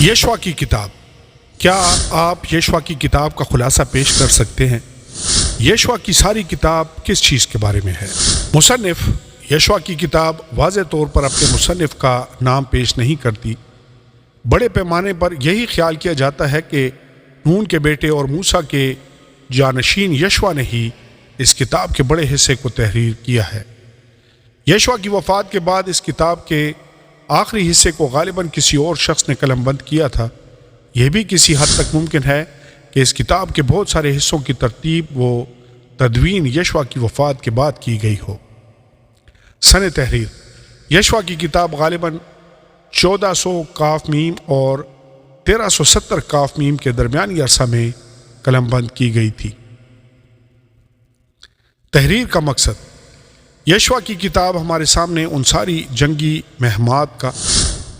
یشوع کی کتاب۔ کیا آپ یشوع کی کتاب کا خلاصہ پیش کر سکتے ہیں؟ یشوع کی ساری کتاب کس چیز کے بارے میں ہے؟ مصنف یشوع کی کتاب واضح طور پر اپنے مصنف کا نام پیش نہیں کرتی۔ بڑے پیمانے پر یہی خیال کیا جاتا ہے کہ نون کے بیٹے اور موسیٰ کے جانشین یشوع نے ہی اس کتاب کے بڑے حصے کو تحریر کیا ہے۔ یشوع کی وفات کے بعد اس کتاب کے آخری حصے کو غالباً کسی اور شخص نے قلم بند کیا تھا۔ یہ بھی کسی حد تک ممکن ہے کہ اس کتاب کے بہت سارے حصوں کی ترتیب و تدوین یشوع کی وفات کے بعد کی گئی ہو۔ سن تحریر یشوع کی کتاب غالباً 1400 کاف میم اور 1370 کاف میم کے درمیانی عرصہ میں قلم بند کی گئی تھی۔ تحریر کا مقصد یشوع کی کتاب ہمارے سامنے ان ساری جنگی مہمات کا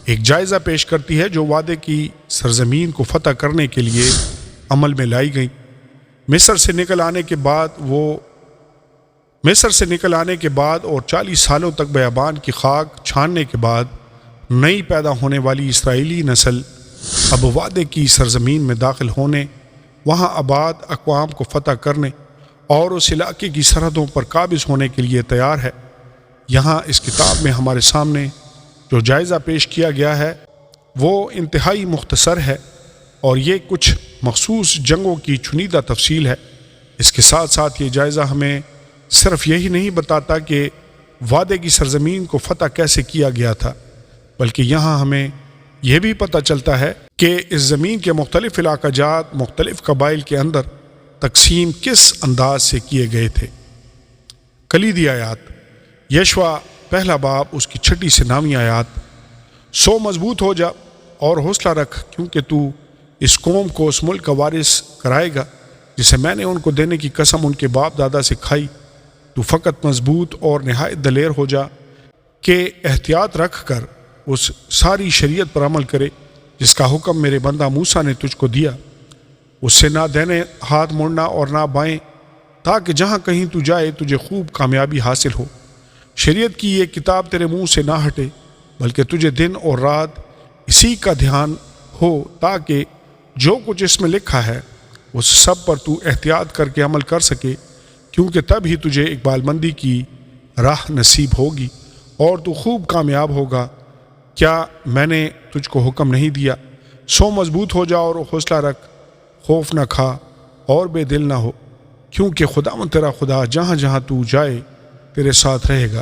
ایک جائزہ پیش کرتی ہے جو وعدے کی سرزمین کو فتح کرنے کے لیے عمل میں لائی گئیں۔ مصر سے نکل آنے کے بعد اور 40 سالوں تک بیابان کی خاک چھاننے کے بعد نئی پیدا ہونے والی اسرائیلی نسل اب وعدے کی سرزمین میں داخل ہونے، وہاں آباد اقوام کو فتح کرنے اور اس علاقے کی سرحدوں پر قابض ہونے کے لیے تیار ہے۔ یہاں اس کتاب میں ہمارے سامنے جو جائزہ پیش کیا گیا ہے وہ انتہائی مختصر ہے اور یہ کچھ مخصوص جنگوں کی چنیدہ تفصیل ہے۔ اس کے ساتھ ساتھ یہ جائزہ ہمیں صرف یہی نہیں بتاتا کہ وعدے کی سرزمین کو فتح کیسے کیا گیا تھا، بلکہ یہاں ہمیں یہ بھی پتہ چلتا ہے کہ اس زمین کے مختلف علاقہ جات مختلف قبائل کے اندر تقسیم کس انداز سے کیے گئے تھے۔ کلیدی آیات یشوع پہلا باب اس کی 6 سے 9 آیات۔ سو مضبوط ہو جا اور حوصلہ رکھ، کیونکہ تو اس قوم کو اس ملک کا وارث کرائے گا جسے میں نے ان کو دینے کی قسم ان کے باپ دادا سے کھائی۔ تو فقط مضبوط اور نہایت دلیر ہو جا کہ احتیاط رکھ کر اس ساری شریعت پر عمل کرے جس کا حکم میرے بندہ موسیٰ نے تجھ کو دیا۔ اس سے نہ دہنے ہاتھ موڑنا اور نہ بائیں، تاکہ جہاں کہیں تو جائے تجھے خوب کامیابی حاصل ہو۔ شریعت کی یہ کتاب تیرے منہ سے نہ ہٹے، بلکہ تجھے دن اور رات اسی کا دھیان ہو، تاکہ جو کچھ اس میں لکھا ہے اس سب پر تو احتیاط کر کے عمل کر سکے، کیونکہ تب ہی تجھے اقبال مندی کی راہ نصیب ہوگی اور تو خوب کامیاب ہوگا۔ کیا میں نے تجھ کو حکم نہیں دیا؟ سو مضبوط ہو جا اور حوصلہ رکھ، خوف نہ کھا اور بے دل نہ ہو، کیونکہ خداوند تیرا خدا جہاں جہاں تو جائے تیرے ساتھ رہے گا۔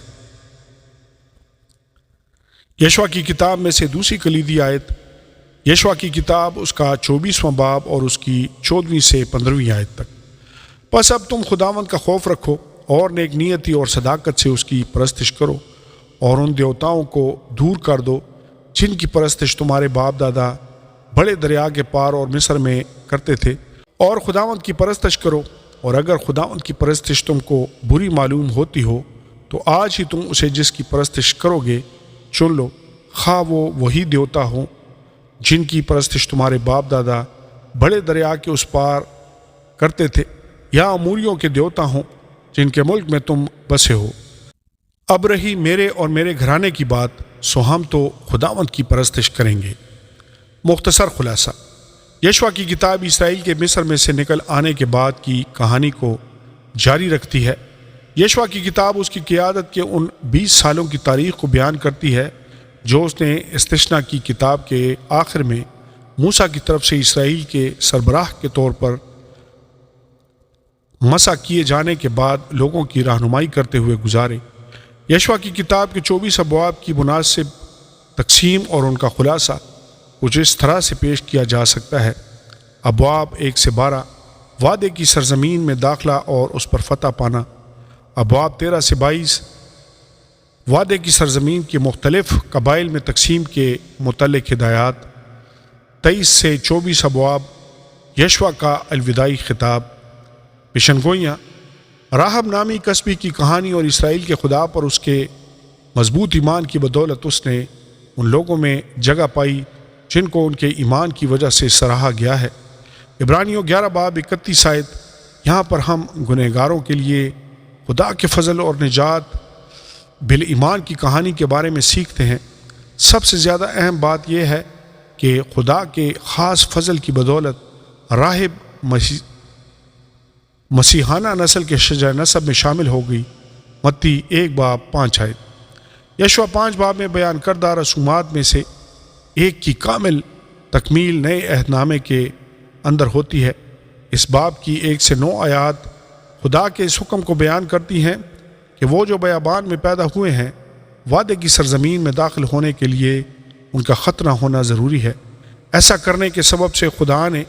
یشوع کی کتاب میں سے دوسری کلیدی آیت یشوع کی کتاب اس کا 24واں باب اور اس کی 14 سے 15 آیت تک۔ پس اب تم خداوند کا خوف رکھو اور نیک نیتی اور صداقت سے اس کی پرستش کرو اور ان دیوتاؤں کو دور کر دو جن کی پرستش تمہارے باپ دادا بڑے دریا کے پار اور مصر میں کرتے تھے، اور خداوند کی پرستش کرو۔ اور اگر خداوند کی پرستش تم کو بری معلوم ہوتی ہو تو آج ہی تم اسے جس کی پرستش کرو گے چن لو، خواہ وہ وہی دیوتا ہوں جن کی پرستش تمہارے باپ دادا بڑے دریا کے اس پار کرتے تھے، یا اموریوں کے دیوتا ہوں جن کے ملک میں تم بسے ہو۔ اب رہی میرے اور میرے گھرانے کی بات، سو ہم تو خداوند کی پرستش کریں گے۔ مختصر خلاصہ یشوع کی کتاب اسرائیل کے مصر میں سے نکل آنے کے بعد کی کہانی کو جاری رکھتی ہے۔ یشوع کی کتاب اس کی قیادت کے ان 20 سالوں کی تاریخ کو بیان کرتی ہے جو اس نے استثنا کی کتاب کے آخر میں موسیٰ کی طرف سے اسرائیل کے سربراہ کے طور پر مسح کیے جانے کے بعد لوگوں کی رہنمائی کرتے ہوئے گزارے۔ یشوع کی کتاب کے 24 ابواب کی مناسب تقسیم اور ان کا خلاصہ کچھ اس طرح سے پیش کیا جا سکتا ہے۔ ابواب 1 سے 12 وعدے کی سرزمین میں داخلہ اور اس پر فتح پانا۔ ابواب 13 سے 22 وعدے کی سرزمین کے مختلف قبائل میں تقسیم کے متعلق ہدایات۔ 23 سے 24 ابواب یشوع کا الوداعی خطاب۔ پیشنگوئیاں راہب نامی کسبی کی کہانی اور اسرائیل کے خدا پر اس کے مضبوط ایمان کی بدولت اس نے ان لوگوں میں جگہ پائی جن کو ان کے ایمان کی وجہ سے سراہا گیا ہے۔ عبرانیوں 11 باب 31 آیت۔ یہاں پر ہم گنہگاروں کے لیے خدا کے فضل اور نجات بالایمان کی کہانی کے بارے میں سیکھتے ہیں۔ سب سے زیادہ اہم بات یہ ہے کہ خدا کے خاص فضل کی بدولت راہب مسیحانہ نسل کے شجرہ نسب میں شامل ہو گئی۔ متی 1:5 یشوع 5 باب میں بیان کردہ رسومات میں سے ایک کی کامل تکمیل نئے عہد نامے کے اندر ہوتی ہے۔ اس باب کی 1 سے 9 آیات خدا کے اس حکم کو بیان کرتی ہیں کہ وہ جو بیابان میں پیدا ہوئے ہیں وعدے کی سرزمین میں داخل ہونے کے لیے ان کا ختنہ ہونا ضروری ہے۔ ایسا کرنے کے سبب سے خدا نے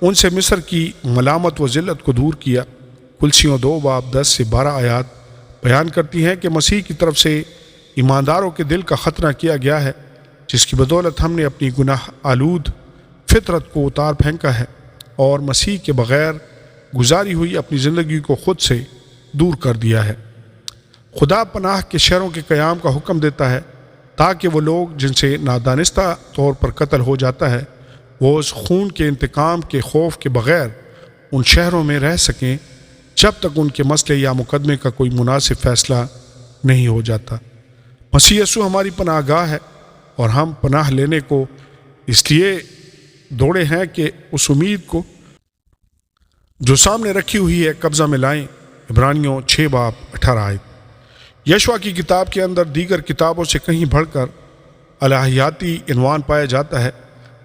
ان سے مصر کی ملامت و ذلت کو دور کیا۔ کلسیوں 2:10-12 آیات بیان کرتی ہیں کہ مسیح کی طرف سے ایمانداروں کے دل کا ختنہ کیا گیا ہے، جس کی بدولت ہم نے اپنی گناہ آلود فطرت کو اتار پھینکا ہے اور مسیح کے بغیر گزاری ہوئی اپنی زندگی کو خود سے دور کر دیا ہے۔ خدا پناہ کے شہروں کے قیام کا حکم دیتا ہے تاکہ وہ لوگ جن سے نادانستہ طور پر قتل ہو جاتا ہے وہ اس خون کے انتقام کے خوف کے بغیر ان شہروں میں رہ سکیں جب تک ان کے مسئلے یا مقدمے کا کوئی مناسب فیصلہ نہیں ہو جاتا۔ مسیح یسوع ہماری پناہ گاہ ہے اور ہم پناہ لینے کو اس لیے دوڑے ہیں کہ اس امید کو جو سامنے رکھی ہوئی ہے قبضہ میں لائیں۔ عبرانیوں 6:18 یشوع کی کتاب کے اندر دیگر کتابوں سے کہیں بڑھ کر الہیاتی عنوان پایا جاتا ہے۔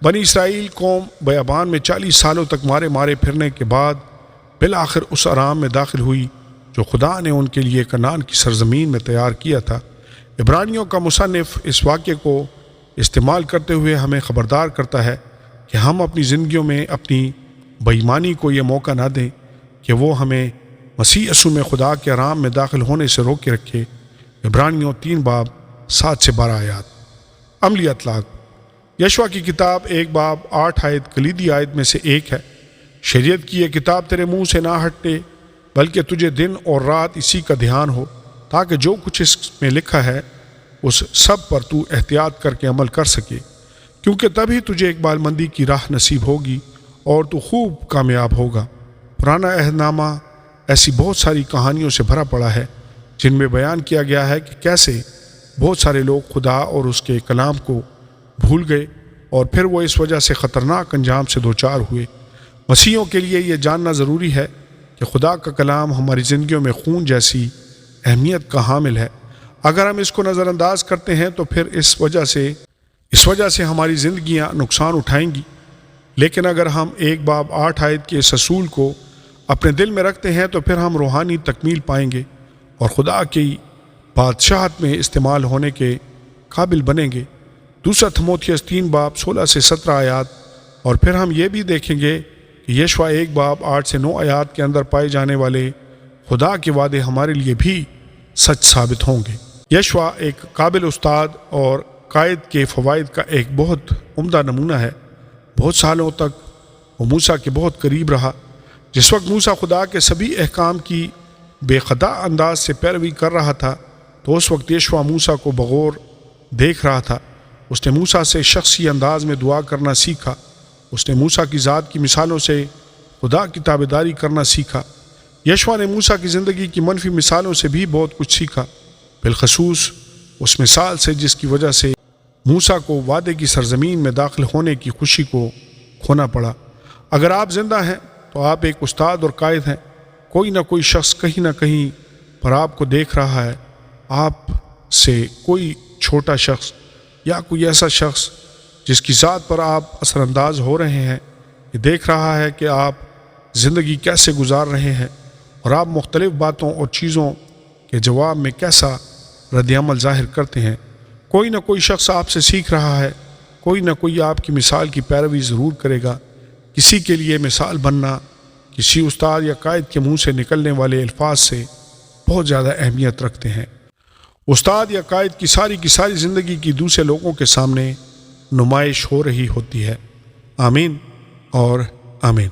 بنی اسرائیل قوم بیابان میں 40 سالوں تک مارے پھرنے کے بعد بالآخر اس آرام میں داخل ہوئی جو خدا نے ان کے لیے کنعان کی سرزمین میں تیار کیا تھا۔ عبرانیوں کا مصنف اس واقعے کو استعمال کرتے ہوئے ہمیں خبردار کرتا ہے کہ ہم اپنی زندگیوں میں اپنی بے ایمانی کو یہ موقع نہ دیں کہ وہ ہمیں مسیح یسوع میں خدا کے آرام میں داخل ہونے سے روکے رکھے۔ عبرانیوں 3:7-12 آیات۔ عملی اطلاق۔ یشوع کی کتاب 1:8 کلیدی آیت میں سے ایک ہے۔ شریعت کی یہ کتاب تیرے منہ سے نہ ہٹے بلکہ تجھے دن اور رات اسی کا دھیان ہو تاکہ جو کچھ اس میں لکھا ہے اس سب پر تو احتیاط کر کے عمل کر سکے، کیونکہ تبھی تجھے اقبال مندی کی راہ نصیب ہوگی اور تو خوب کامیاب ہوگا۔ پرانا عہد نامہ ایسی بہت ساری کہانیوں سے بھرا پڑا ہے جن میں بیان کیا گیا ہے کہ کیسے بہت سارے لوگ خدا اور اس کے کلام کو بھول گئے اور پھر وہ اس وجہ سے خطرناک انجام سے دوچار ہوئے۔ مسیحیوں کے لیے یہ جاننا ضروری ہے کہ خدا کا کلام ہماری زندگیوں میں خون جیسی اہمیت کا حامل ہے۔ اگر ہم اس کو نظر انداز کرتے ہیں تو پھر اس وجہ سے ہماری زندگیاں نقصان اٹھائیں گی، لیکن اگر ہم 1:8 کے اس اصول کو اپنے دل میں رکھتے ہیں تو پھر ہم روحانی تکمیل پائیں گے اور خدا کی بادشاہت میں استعمال ہونے کے قابل بنیں گے۔ 2 تموتھیوس 3:16-17 آیات۔ اور پھر ہم یہ بھی دیکھیں گے کہ یشوع 1:8-9 آیات کے اندر پائے جانے والے خدا کے وعدے ہمارے لیے بھی سچ ثابت ہوں گے۔ یشوع ایک قابل استاد اور قائد کے فوائد کا ایک بہت عمدہ نمونہ ہے۔ بہت سالوں تک وہ موسیٰ کے بہت قریب رہا۔ جس وقت موسیٰ خدا کے سبھی احکام کی بے خطا انداز سے پیروی کر رہا تھا تو اس وقت یشوع موسیٰ کو بغور دیکھ رہا تھا۔ اس نے موسیٰ سے شخصی انداز میں دعا کرنا سیکھا۔ اس نے موسیٰ کی ذات کی مثالوں سے خدا کی تابعداری کرنا سیکھا۔ یشوع نے موسیٰ کی زندگی کی منفی مثالوں سے بھی بہت کچھ سیکھا، بالخصوص اس مثال سے جس کی وجہ سے موسیٰ کو وعدے کی سرزمین میں داخل ہونے کی خوشی کو کھونا پڑا۔ اگر آپ زندہ ہیں تو آپ ایک استاد اور قائد ہیں۔ کوئی نہ کوئی شخص کہیں نہ کہیں پر آپ کو دیکھ رہا ہے۔ آپ سے کوئی چھوٹا شخص یا کوئی ایسا شخص جس کی ذات پر آپ اثر انداز ہو رہے ہیں، یہ دیکھ رہا ہے کہ آپ زندگی کیسے گزار رہے ہیں اور آپ مختلف باتوں اور چیزوں کے جواب میں کیسا رد عمل ظاہر کرتے ہیں۔ کوئی نہ کوئی شخص آپ سے سیکھ رہا ہے۔ کوئی نہ کوئی آپ کی مثال کی پیروی ضرور کرے گا۔ کسی کے لیے مثال بننا کسی استاد یا قائد کے منہ سے نکلنے والے الفاظ سے بہت زیادہ اہمیت رکھتے ہیں۔ استاد یا قائد کی ساری زندگی کی دوسرے لوگوں کے سامنے نمائش ہو رہی ہوتی ہے۔ آمین اور آمین۔